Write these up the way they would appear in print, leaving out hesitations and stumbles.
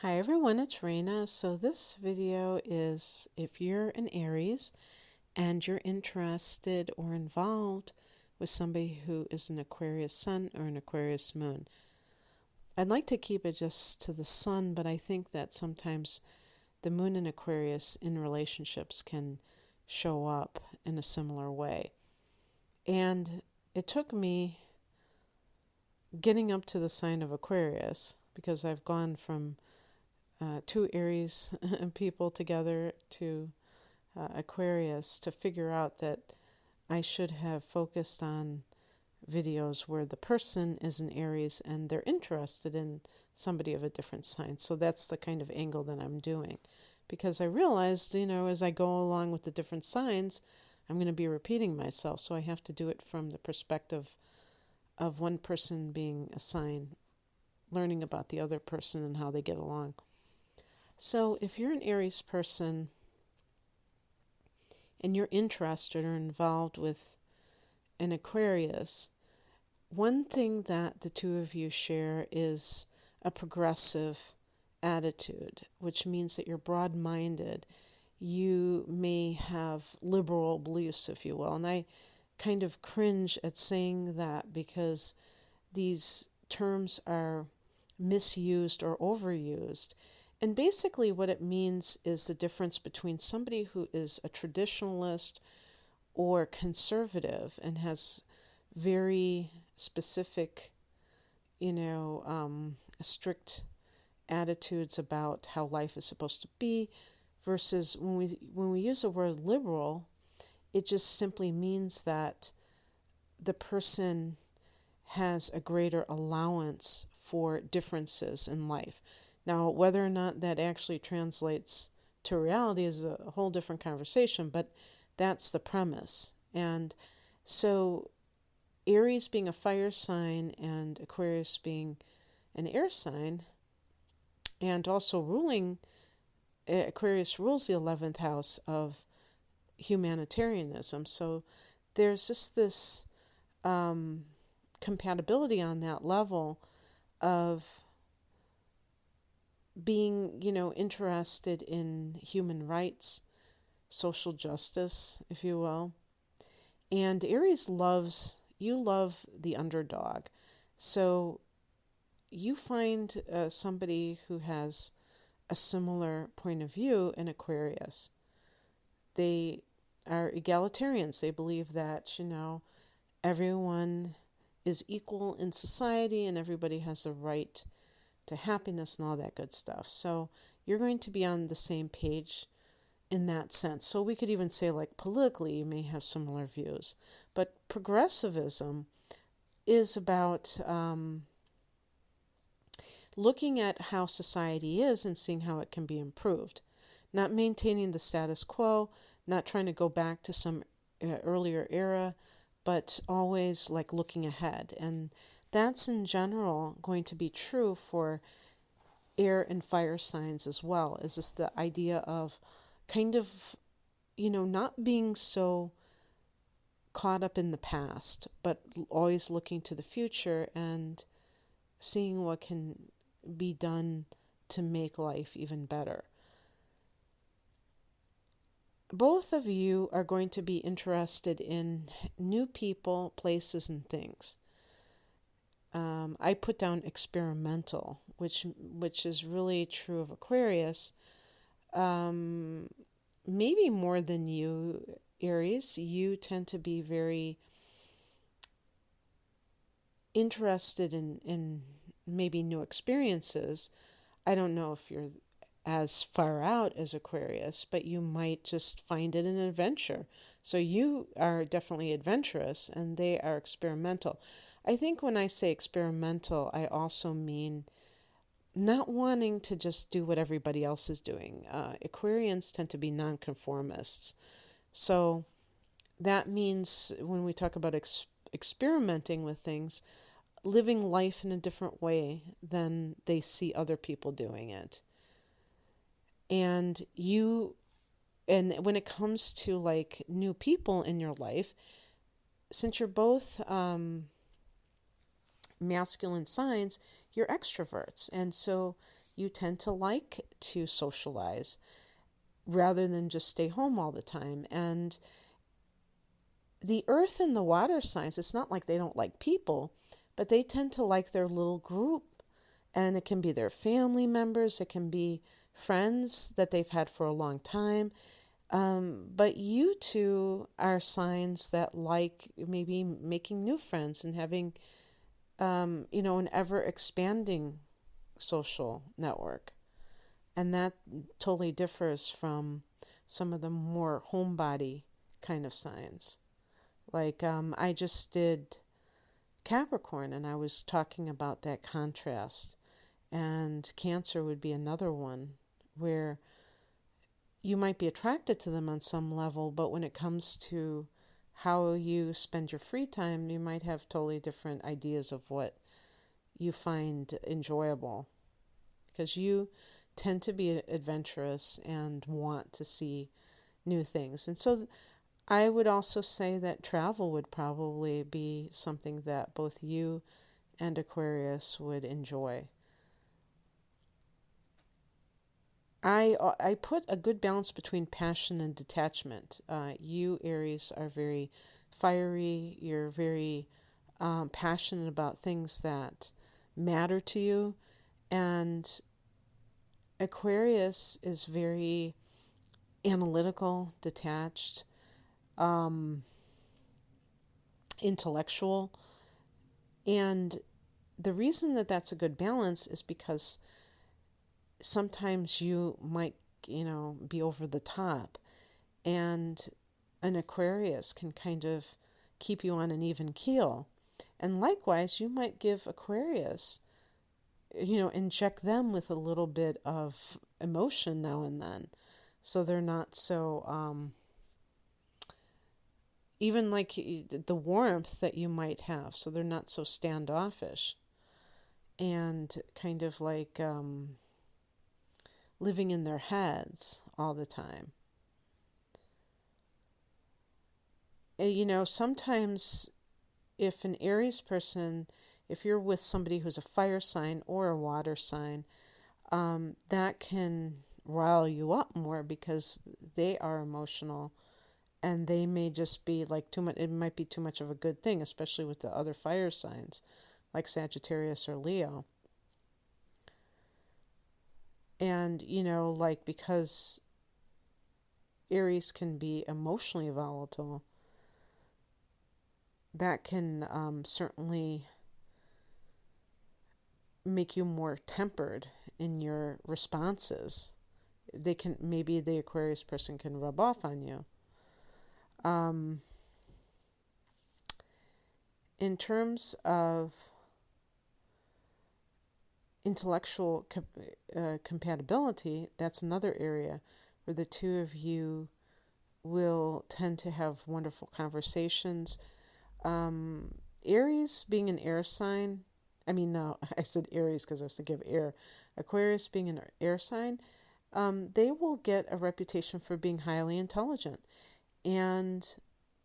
Hi everyone, it's Raina. So this video is if you're an Aries and you're interested or involved with somebody who is an Aquarius sun or an Aquarius moon. I'd like to keep it just to the sun, but I think that sometimes the moon and Aquarius in relationships can show up in a similar way. And it took me getting up to the sign of Aquarius because I've gone from two Aries people together to Aquarius to figure out that I should have focused on videos where the person is an Aries and they're interested in somebody of a different sign. So that's the kind of angle that I'm doing. Because I realized, as I go along with the different signs, I'm going to be repeating myself. So I have to do it from the perspective of one person being a sign, learning about the other person and how they get along. So if you're an Aries person and you're interested or involved with an Aquarius, one thing that the two of you share is a progressive attitude, which means that you're broad-minded. You may have liberal beliefs, if you will. And I kind of cringe at saying that because these terms are misused or overused. And basically, what it means is the difference between somebody who is a traditionalist or conservative and has very specific, strict attitudes about how life is supposed to be, versus when we use the word liberal, it just simply means that the person has a greater allowance for differences in life. Now, whether or not that actually translates to reality is a whole different conversation, but that's the premise. And so, Aries being a fire sign and Aquarius being an air sign, and also Aquarius rules the 11th house of humanitarianism. So, there's just this compatibility on that level of being, interested in human rights, social justice, if you will. And Aries you love the underdog. So you find somebody who has a similar point of view in Aquarius. They are egalitarians. They believe that, everyone is equal in society and everybody has a right to happiness and all that good stuff. So you're going to be on the same page in that sense. So we could even say, like, politically, you may have similar views. But progressivism is about looking at how society is and seeing how it can be improved. Not maintaining the status quo, not trying to go back to some earlier era, but always like looking ahead. And that's in general going to be true for air and fire signs as well. Is this the idea of kind of, not being so caught up in the past, but always looking to the future and seeing what can be done to make life even better. Both of you are going to be interested in new people, places, and things. I put down experimental, which is really true of Aquarius. Maybe more than you, Aries. You tend to be very interested in maybe new experiences. I don't know if you're as far out as Aquarius, but you might just find it an adventure. So you are definitely adventurous and they are experimental. I think when I say experimental, I also mean not wanting to just do what everybody else is doing. Aquarians tend to be nonconformists. So that means when we talk about experimenting with things, living life in a different way than they see other people doing it. And when it comes to like new people in your life, since you're both masculine signs, you're extroverts. And so you tend to like to socialize rather than just stay home all the time. And the earth and the water signs, it's not like they don't like people, but they tend to like their little group. And it can be their family members, it can be friends that they've had for a long time. But you two are signs that like maybe making new friends and having, an ever expanding social network. And that totally differs from some of the more homebody kind of signs. Like I just did Capricorn and I was talking about that contrast. And Cancer would be another one where you might be attracted to them on some level, but when it comes to how you spend your free time, you might have totally different ideas of what you find enjoyable. Because you tend to be adventurous and want to see new things. And so I would also say that travel would probably be something that both you and Aquarius would enjoy. I put a good balance between passion and detachment. You, Aries, are very fiery. You're very passionate about things that matter to you. And Aquarius is very analytical, detached, intellectual. And the reason that that's a good balance is because sometimes you might, be over the top, and an Aquarius can kind of keep you on an even keel. And likewise, you might give Aquarius, inject them with a little bit of emotion now and then. So they're not so, even like the warmth that you might have, so they're not so standoffish and kind of like living in their heads all the time. Sometimes if an Aries person, if you're with somebody who's a fire sign or a water sign, that can rile you up more because they are emotional and they may just be like too much. It might be too much of a good thing, especially with the other fire signs like Sagittarius or Leo. And, because Aries can be emotionally volatile, that can certainly make you more tempered in your responses. Maybe the Aquarius person can rub off on you. In terms of intellectual compatibility, that's another area where the two of you will tend to have wonderful conversations. Aries being an air sign, no, I said Aries because I was thinking of air. Aquarius being an air sign, they will get a reputation for being highly intelligent. And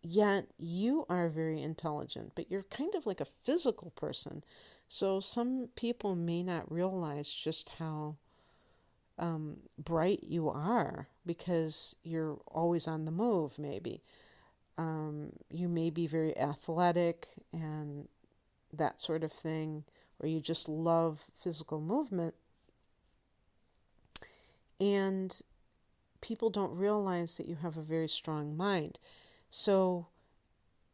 yet you are very intelligent, but you're kind of like a physical person. So some people may not realize just how bright you are because you're always on the move, maybe. You may be very athletic and that sort of thing, or you just love physical movement. And people don't realize that you have a very strong mind. So,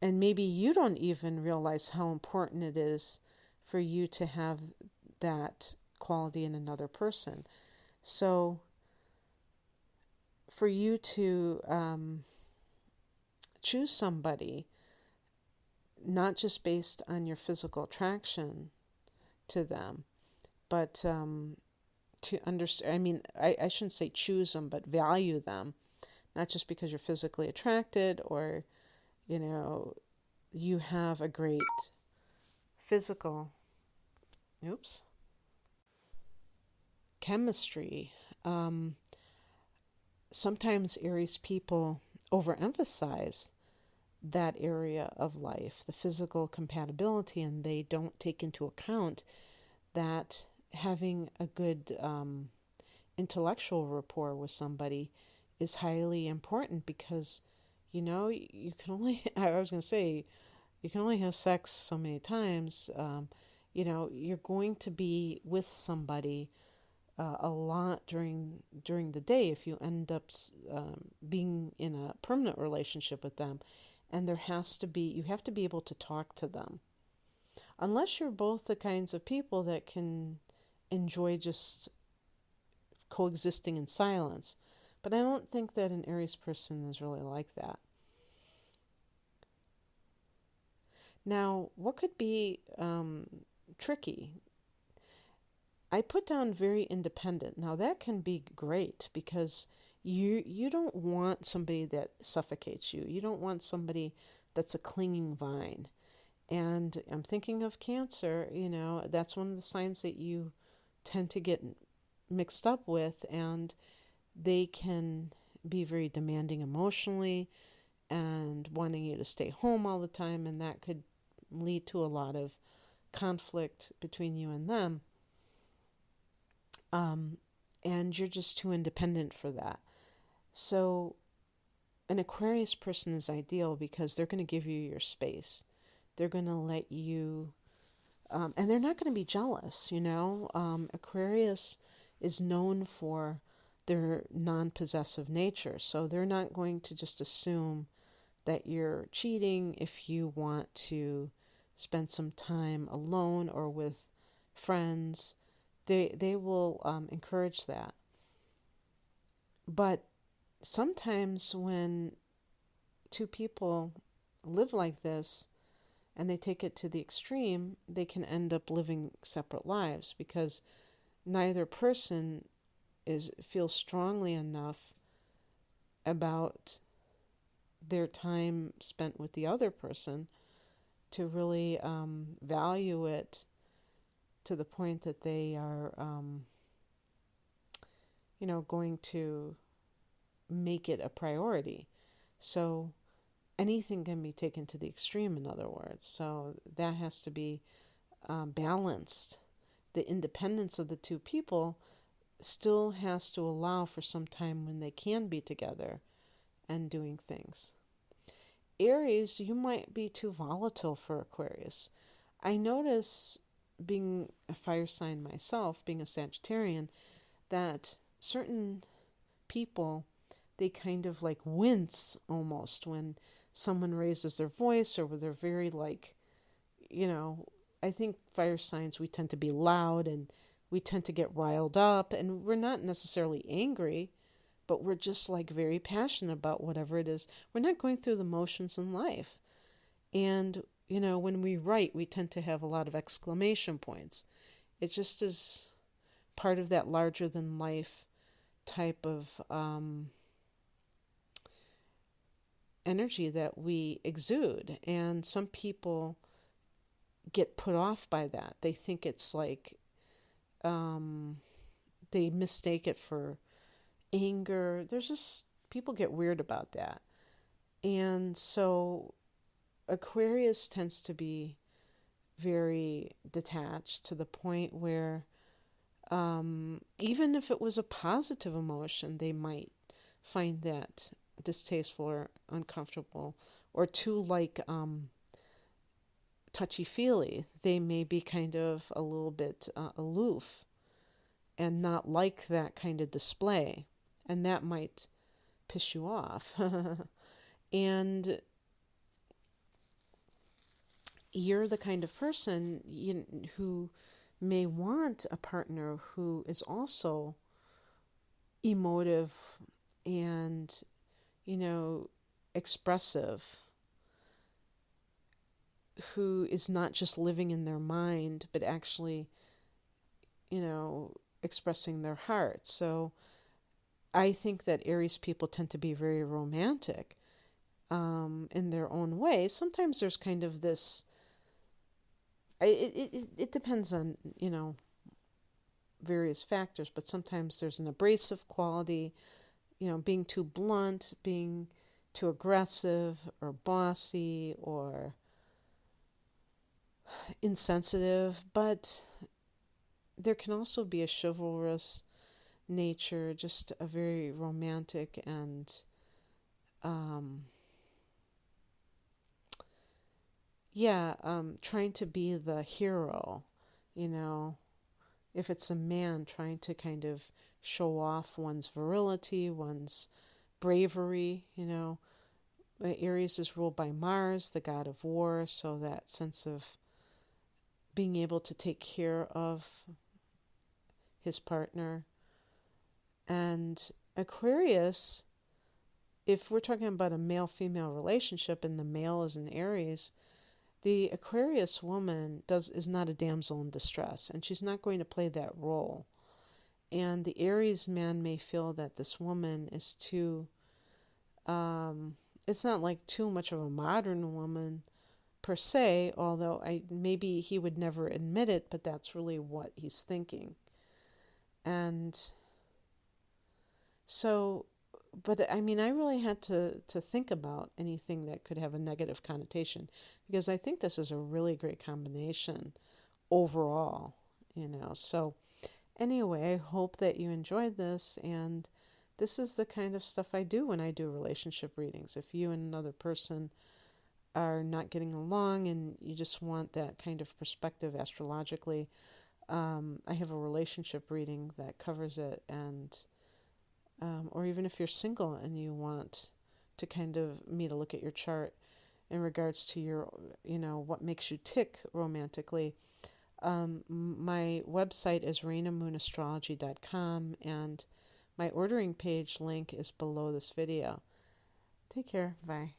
and maybe you don't even realize how important it is for you to have that quality in another person. So, for you to choose somebody, not just based on your physical attraction to them, but to understand, I shouldn't say choose them, but value them, not just because you're physically attracted or, you have a great physical, chemistry. Sometimes Aries people overemphasize that area of life, the physical compatibility, and they don't take into account that having a good intellectual rapport with somebody is highly important because, you can only, I was going to say, you can only have sex so many times. You're going to be with somebody a lot during the day if you end up being in a permanent relationship with them, and you have to be able to talk to them. Unless you're both the kinds of people that can enjoy just coexisting in silence. But I don't think that an Aries person is really like that. Now, what could be tricky? I put down very independent. Now, that can be great because you don't want somebody that suffocates you. You don't want somebody that's a clinging vine. And I'm thinking of Cancer, that's one of the signs that you tend to get mixed up with, and they can be very demanding emotionally and wanting you to stay home all the time, and that could lead to a lot of conflict between you and them. And you're just too independent for that. So an Aquarius person is ideal because they're going to give you your space. They're going to let you, and they're not going to be jealous, Aquarius is known for their non-possessive nature. So they're not going to just assume that you're cheating if you want to spend some time alone or with friends. They will encourage that. But sometimes when two people live like this and they take it to the extreme, they can end up living separate lives because neither person feels strongly enough about their time spent with the other person to really value it to the point that they are, going to make it a priority. So anything can be taken to the extreme, in other words. So that has to be balanced. The independence of the two people still has to allow for some time when they can be together and doing things. Aries, you might be too volatile for Aquarius. I notice, being a fire sign myself, being a Sagittarian, that certain people, they kind of like wince almost when someone raises their voice or they're very I think fire signs, we tend to be loud and we tend to get riled up, and we're not necessarily angry, but we're just very passionate about whatever it is. We're not going through the motions in life. And, when we write, we tend to have a lot of exclamation points. It just is part of that larger than life type of energy that we exude. And some people get put off by that. They think it's they mistake it for anger. There's just, people get weird about that. And so Aquarius tends to be very detached to the point where even if it was a positive emotion, they might find that distasteful or uncomfortable or too touchy-feely. They may be kind of a little bit aloof and not like that kind of display, and that might piss you off. And you're the kind of person who may want a partner who is also emotive and, expressive, who is not just living in their mind, but actually, expressing their heart. So I think that Aries people tend to be very romantic in their own way. Sometimes there's kind of this, it depends on, various factors, but sometimes there's an abrasive quality, being too blunt, being too aggressive or bossy or insensitive, but there can also be a chivalrous nature, just a very romantic and um, trying to be the hero, you know. If it's a man, trying to kind of show off one's virility, one's bravery, you know. Aries is ruled by Mars, the god of war, so that sense of being able to take care of his partner. And Aquarius, if we're talking about a male-female relationship and the male is an Aries, the Aquarius woman is not a damsel in distress, and she's not going to play that role. And the Aries man may feel that this woman is too, it's not like too much of a modern woman per se, although maybe he would never admit it, but that's really what he's thinking. And so, but I mean, I really had to think about anything that could have a negative connotation, because I think this is a really great combination overall, you know. So anyway, I hope that you enjoyed this, and this is the kind of stuff I do when I do relationship readings. If you and another person are not getting along and you just want that kind of perspective astrologically, I have a relationship reading that covers it. And or even if you're single and you want to kind of me to look at your chart in regards to your, you know, what makes you tick romantically, my website is rainamoonastrology.com, and my ordering page link is below this video. Take care. Bye.